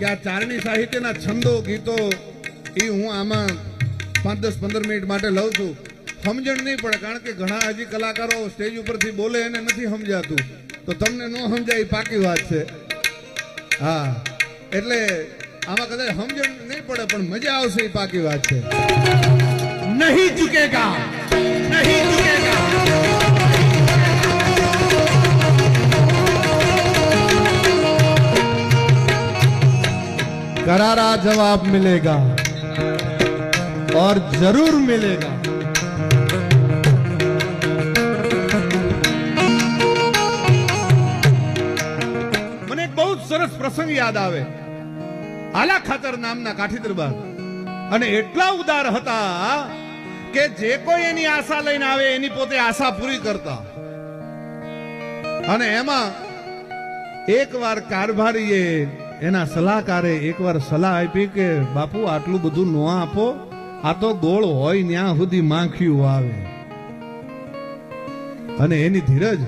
કે આ ચારણી સાહિત્યના છંદો ગીતો એ હું આમાં 5-10-15 મિનિટ માટે લઉં છું. સમજણ નહીં પડે, કારણ કે ઘણા હજી કલાકારો સ્ટેજ ઉપરથી બોલે એને નથી સમજાતું, તો તમને ન સમજાય પાકી વાત છે. હા, એટલે આમાં કદાચ સમજણ નહીં પડે પણ મજા આવશે એ પાકી વાત છે. નહીં ઝુકેગા, નહીં ઝુકેગા. करारा जवाब मिलेगा और जरूर मिलेगा. મને એક બહુ સરસ પ્રસંગ યાદ આવે. આલા ખાતર નામના કાઠી દરબાર, અને એટલા ઉદાર હતા કે જે કોઈ એની આશા લઈને આવે એની પોતે આશા પૂરી કરતા. અને એમાં એકવાર કારભારીએ એના સલાહકારે એકવાર સલાહ આપી કે બાપુ આટલું બધું ન આપો, આ તો ગોળ હોય ત્યાં સુધી માખીયું આવે. અને એની ધીરજ,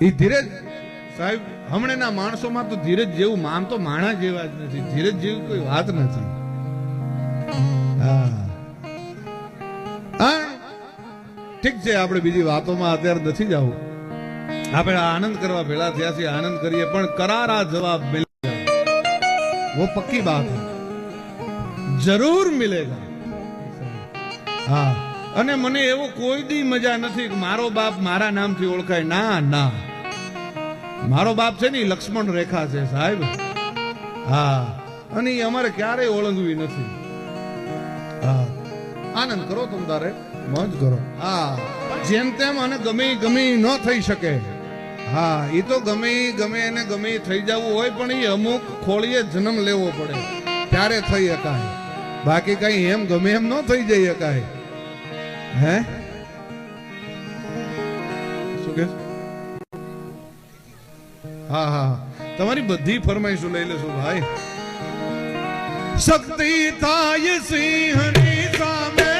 એ ધીરજ સાહેબ હમણાંના માણસોમાં તો ધીરજ જેવું આમ તો માણા જેવા જ નથી, ધીરજ જેવી કોઈ વાત નથી. હા ઠીક છે, આપણે બીજી વાતોમાં અત્યારે નથી જવું. આપણે આનંદ કરવા ભેળા થયા છીએ, આનંદ કરીએ, પણ करारा जवाब मिलेगा वो पक्की बात है, जरूर मिलेगा. હા, અને મને એવો કોઈ દી મજા નથી કે મારો બાપ મારા નામથી ઓળખાય. ના ના, મારો બાપ છે ને લક્ષ્મણ રેખા છે સાહેબ. હા, અને એ અમારે ક્યારેય ઓળંગવી નથી. હા, આનંદ કરો તમ તારે, મોજ કરો. હા, જેમ તેમ અને ગમે ન થઈ શકે. હા, એ તો ગમે એને ગમે થઈ જવું હોય, પણ એ અમુક ખોળીએ જન્મ લેવો પડે ત્યારે થઈ શકાય. બાકી કઈ એમ ગમે એમ ન થઈ જઈ શકાય. હે શું કે? હા હા, તમારી બધી ફરમાઈશો લઈ લેશું ભાઈ. શક્તિ થાય સિંહની સામે,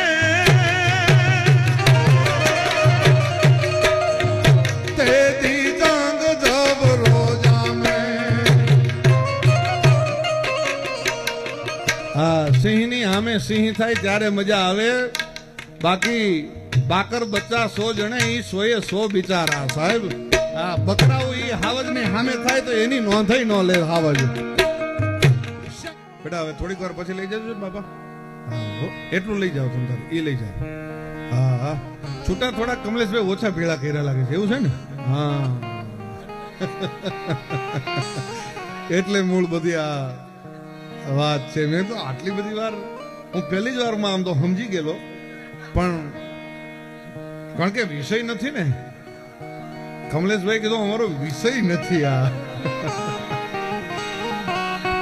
સિંહની સામે સિંહ થાય ત્યારે મજા આવે. બાકી બાકર બચ્ચા 100 જણે ઈ 100 બિચારા સાહેબ. આ બકરાઓ ઈ હાવજ ની સામે થાય તો એની નોંધાઈ ન લે હાવજ. બેટા હવે થોડીક વાર પછી લઈ જજો બાપા. હા, એટલું લઈ જાઓ તમે, ઈ લઈ જાઓ. હા હા, છૂટા થોડા કમલેશભાઈ ઓછા ભેળા કર્યા લાગે છે, એવું છે ને? હા, એટલે મૂળ બધી આ વાત છે. મેં તો આટલી બધી વાર, હું પહેલી જ વારમાં આમ તો સમજી ગયેલો, પણ કારણ કે વિષય નથી ને. કમલેશભાઈ કીધું અમારો વિષય નથી આ.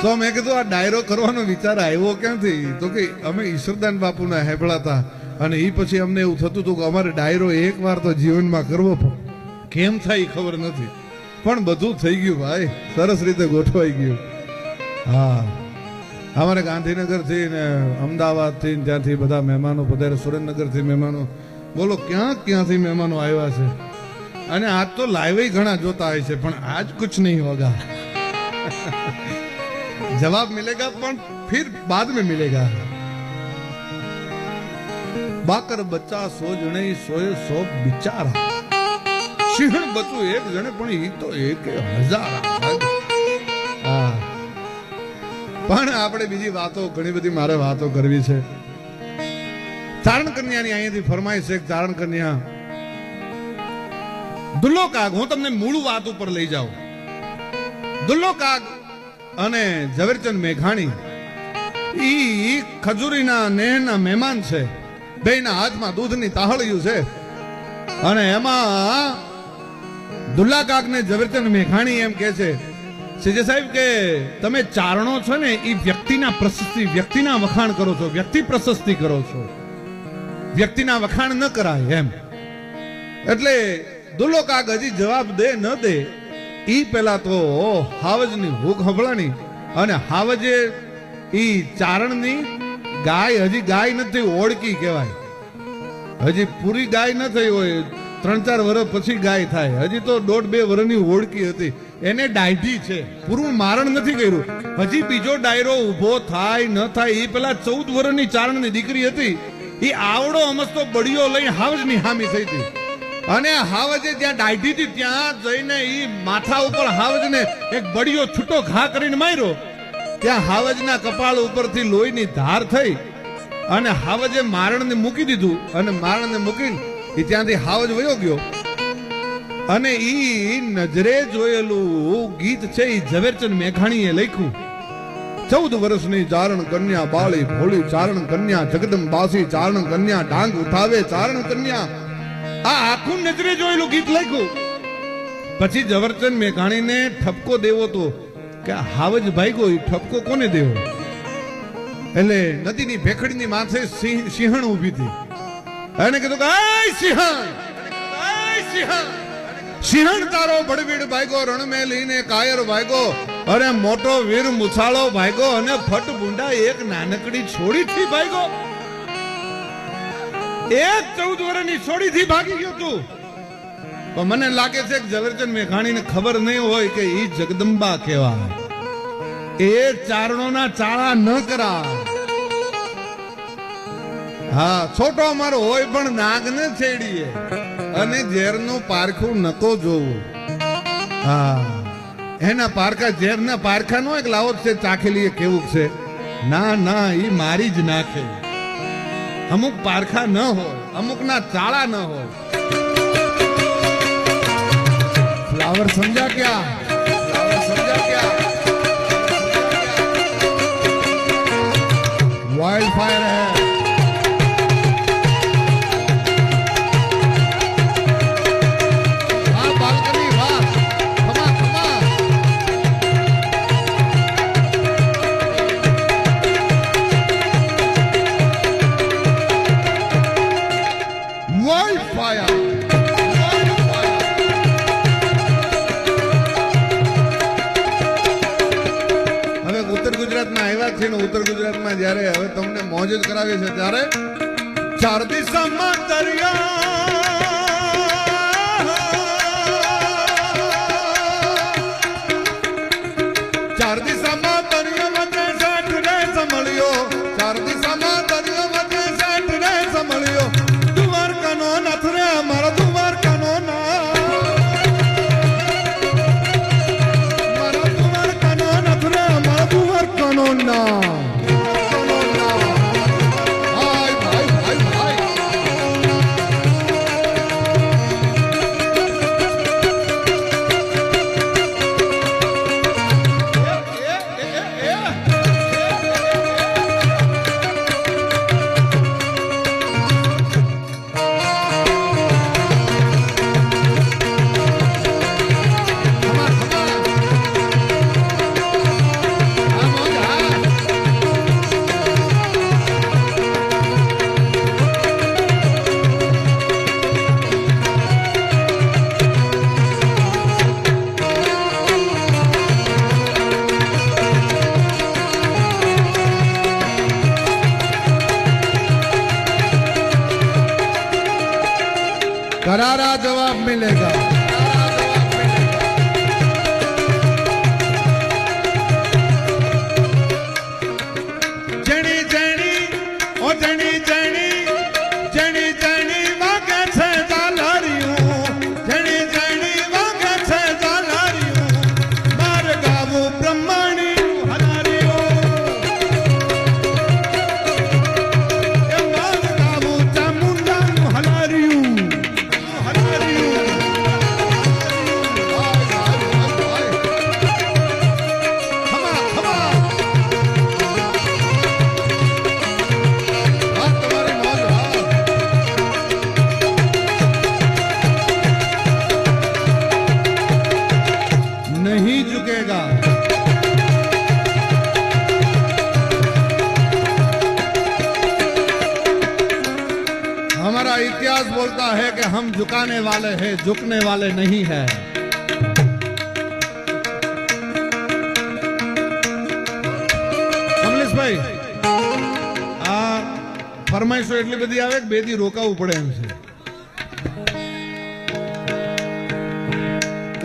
તો મેં કીધું આ ડાયરો કરવાનો વિચાર આવ્યો ક્યાંથી? તો કે અમે ઈશ્વરદાન બાપુના હેબળાતા, અને એ પછી અમને એવું થતું હતું કે અમારે ડાયરો એક વાર તો જીવનમાં કરવો પડે. કેમ થાય ખબર નથી, પણ બધું થઈ ગયું ભાઈ, સરસ રીતે ગોઠવાઈ ગયું. હા, અમારે ગાંધીનગર થી ને અમદાવાદ થી ત્યાંથી બધા મહેમાનો પધારે, સુરેન્દ્રનગર થી મહેમાનો, બોલો ક્યાંથી મહેમાનો આવ્યા છે. અને આજ તો લાઈવ ઘણા જોતા હોય છે, પણ આજ કુછ નહીં હોગા. જવાબ મિલેગા પણ ફિર બાદ में मिलेगा. બાકર બચ્ચા 100 જણે 100 બિચારા. સિંહ બચ્ચું 1 જણે, પણ એ તો 1000. હા, પણ આપણે બીજી વાતો ઘણી બધી મારે વાતો કરવી છે. ચારણ કન્યાની અહીંયાથી ફરમાઈશ છે. ચારણ કન્યા દુલ્લો કાગ, હું તમને મૂળ વાત ઉપર લઈ જાઉં. દુલ્લો કાગ અને ઝવેરચંદ મેઘાણી ઈ ખજૂરીના નેહના મહેમાન છે. બેયના હાથમાં દૂધની તાહળિયું છે, અને એમાં દુલ્લા કાગ ને ઝવેરચંદ મેઘાણી એમ કે છે, સીજે સાહેબ કે તમે ચારણો છો ને એ વ્યક્તિના પ્રશસ્તિ, વ્યક્તિના વખાણ કરો છો, વ્યક્તિ પ્રશસ્તિ કરો છો, વ્યક્તિના વખાણ ન કરાય એમ. એટલે દુલ્લો કાગ હજી જવાબ દે ન દે ઈ પેલા તો હાવજની ભૂખ હંભળાણી, અને હાવજે ઈ ચારણની ગાય, હજી ગાય નથી, ઓળકી કહેવાય, હજી પૂરી ગાય ન થઈ હોય 3-4 વર્ષ પછી ગાય થાય. હજી તો 1.5-2 વર્ષની ઓળકી હતી, એને ડાયઢી છે, પૂરું મારણ નથી કર્યું. હજી બીજો ડાયરો ઉભો થાય ન થાય એ પેલા 14 વર્ષની ચારણની દીકરી હતી, એ આવડો અમસ્તો બળીઓ લઈ હાવજની હામી થઈ હતી. અને હાવજે જ્યાં ડાયઢી હતી ત્યાં જઈને એ માથા ઉપર હાવજને એક બળીઓ છૂટો ઘા કરીને માર્યો. ત્યાં હાવજના કપાળ ઉપરથી લોહીની ધાર થઈ અને હાવજે મારણને મૂકી દીધું. અને મારણને મૂકીને એ ત્યાંથી હાવજ વયો ગયો. અને ઈ નજરે જોયેલું ગીત છે એ ઝવેરચંદ મેઘાણીએ લખ્યું. 14 વર્ષની ચારણ કન્યા બાળી ભોળી ચારણ કન્યા જગદંબાસી ચારણ કન્યા ડાંગ ઉઠાવે ચારણ કન્યા. આ આખું નજરે જોયેલું ગીત લખ્યું. પછી ઝવેરચંદ મેઘાણીને ઠપકો દેવો તો કે હાવજ ભાગ્યો, એ ઠપકો કોને દેવો? એટલે નદીની ભેખડીની માથે સિંહણ ઊભી હતી. એને કીધું કે સિંહણ તારો ભડવીડ ભાગ્યો, રણ મેં લઈને કાયર ભાગ્યો, અરે મોટો વીર મુછાળો ભાગ્યો, અને ફટ બુંડા એક નાનકડી છોડી થી ભાગ્યો. એક 14 વર્ષની છોડી થી ભાગી ગયો તું. પણ મને લાગે છે કે ઝવેરચંદ મેઘાણીને ખબર નહીં હોય કે ઈ જગદંબા કહેવાય. એ ચારણોના ચાળા ન કરા. હા, છોટો અમારો હોય પણ નાગ ને છેડીએ, અને ઝેરનું પારખું નતો જોવું. હા, એના પારખા ઝેરના પારખા નો એક લાવો છે ચાખેલી કેવું છે. ના ના, ઈ મારી જ નાખે. અમુક પારખા ન હોય, અમુક ના ચાળા ન હોય. फ्लावर समझा क्या? फ्लावर समझा क्या? वाइल्ड फायर है. वाह बालकनी, वाह, खमा खमा. Wild fire. ઉત્તર ગુજરાતમાં જયારે હવે તમને મોજ જ કરાવે છે ત્યારે 4 દિશામાં દરિયા, 4 દિશામાં દરિયા વચ્ચે સાઠ રે સંભળ્યો, 4 દિશામાં દરિયા વચ્ચે સાઠ રે સંભળ્યો. દ્વારકાનો નાથ રે મારા દ્વારકાનો નાથ, મારા દ્વારકાનો નાથ રે મારા દ્વારકાનો નાથ. करारा जवाब मिलेगा. जनी जनी ओ जनी जनी जनी जनी वागे छे जालरियूं, जनी जनी वागे छे जालरियूं, मार गावो ब्रह्माणी हलारियूं, ए मार गावो चामुंडाનું हलारियूं. नहीं झुकेगा. हमारा इतिहास बोलता है कि हम झुकाने वाले हैं, झुकने वाले नहीं हैं. કમલેશભાઈ, આ ફરમાઈશો એટલી બધી આવે કે 2 દી રોકાવું પડે એમ છે.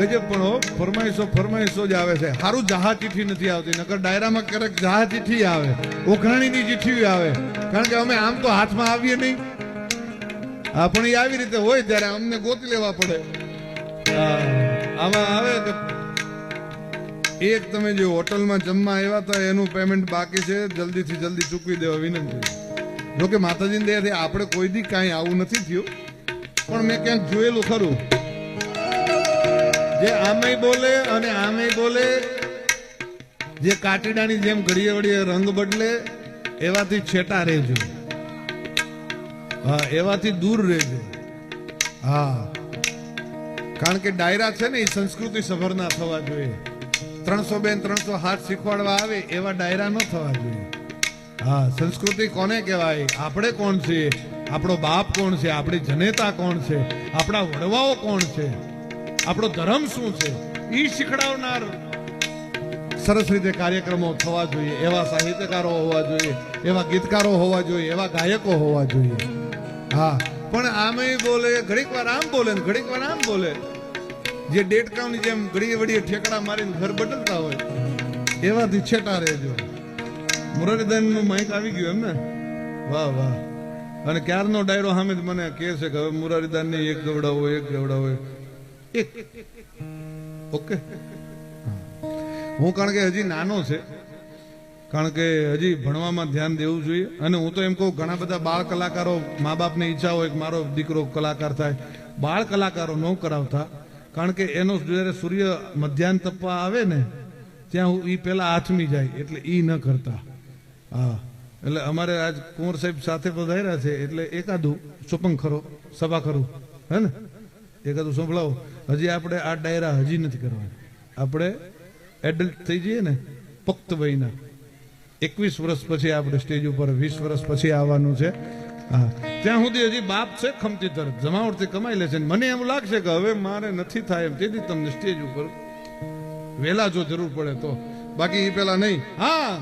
ગજબ પણ હો, ફરમાઈશો જ આવે છે. સારું જહા ચિઠ્ઠી નથી આવતી, નકર ડાયરામાં ક્યારેક જહા ચિઠ્ઠી આવે, ઓઘરાણીની ચિઠ્ઠી આવે, કારણ કે અમે આમ તો હાથમાં આવીએ નહીં. પણ એ આવી રીતે હોય ત્યારે અમને ગોતી લેવા પડે. આમાં આવે કે એક તમે જે હોટલમાં જમવા આવ્યા હતા એનું પેમેન્ટ બાકી છે, જલ્દીથી જલ્દી ચૂકવી દેવા વિનંતી. જોકે માતાજીની દયાથી આપણે કોઈ દી કાંઈ આવું નથી થયું, પણ મેં ક્યાંક જોયેલું ખરું, જે આમેય બોલે અને આમેય બોલે, જે કાટીડાની જેમ ઘડીએ વળીએ રંગ બદલે, એવાથી છેટા રહેજો. હા, એવાથી દૂર રહેજો. હા, કારણ કે ડાયરા છે ને એ સંસ્કૃતિ સભરના થવા જોઈએ. 300 બેન 300 હાથ શીખવાડવા આવે એવા ડાયરા ન થવા જોઈએ. હા, સંસ્કૃતિ કોને કહેવાય? આપણે કોણ છે? આપણો બાપ કોણ છે? આપણી જનેતા કોણ છે? આપણા વડવાઓ કોણ છે? આપણો ધર્મ શું છે? એ શીખડાવનાર સરસ રીતે કાર્યક્રમો થવા જોઈએ. એવા સાહિત્યકારો હોવા જોઈએ, એવા ગીતકારો હોવા જોઈએ, એવા ગાયકો હોવા જોઈએ. હા, પણ આમે બોલે, ઘડીક વાર આમ બોલે ને ઘડીક વાર આમ બોલે, જે ડેટકાઉની જેમ ઘડીએ વડીએ ઠેકડા મારીને ઘર બદલતા હોય, એવાથી છેટા રહેજો. મુરારીદાનનું માઇક આવી ગયું એમ ને? વાહ વાહ. અને ક્યારનો ડાયરો સામે મને કહે છે કે હવે મુરારીદાનની એક ગવડાવો એક. ઓકે. હું કારણ કે હજી નાનો છે, કારણ કે હજી ભણવામાં ધ્યાન દેવું જોઈએ. અને હું તો એમ કહું, ઘણા બધા બાળ કલાકારો, મા બાપની ઈચ્છા હોય કે મારો દીકરો કલાકાર થાય, બાળ કલાકારો ન કરાવતા. કારણ કે એનો જ્યારે સૂર્ય મધ્યાહન તપવા આવે ને ત્યાં એ પેલા આથમી જાય, એટલે એ ન કરતા. હા, એટલે અમારે આજ કુંવર સાહેબ સાથે પધાર્યા છે, એટલે એકાદું સોપંગ ખરો સભા ખરું, હે ને, એકાદું સંભળાવો. હજી આપણે આ ડાયરા હજી નથી કરવાના. આપણે એડલ્ટ થઈ જઈએ ને, પુખ્ત વયના, 21 વર્ષ પછી આપણે સ્ટેજ ઉપર, 20 વર્ષ પછી આવવાનું છે. હા, ત્યાં સુધી હજી બાપ છે ખમતી તરફ જમાવટથી કમાઈ લે છે. મને એવું લાગશે કે હવે મારે નથી થાય એમ, તેથી તમને સ્ટેજ ઉપર વહેલા જો જરૂર પડે તો, બાકી એ પેલા નહીં. હા.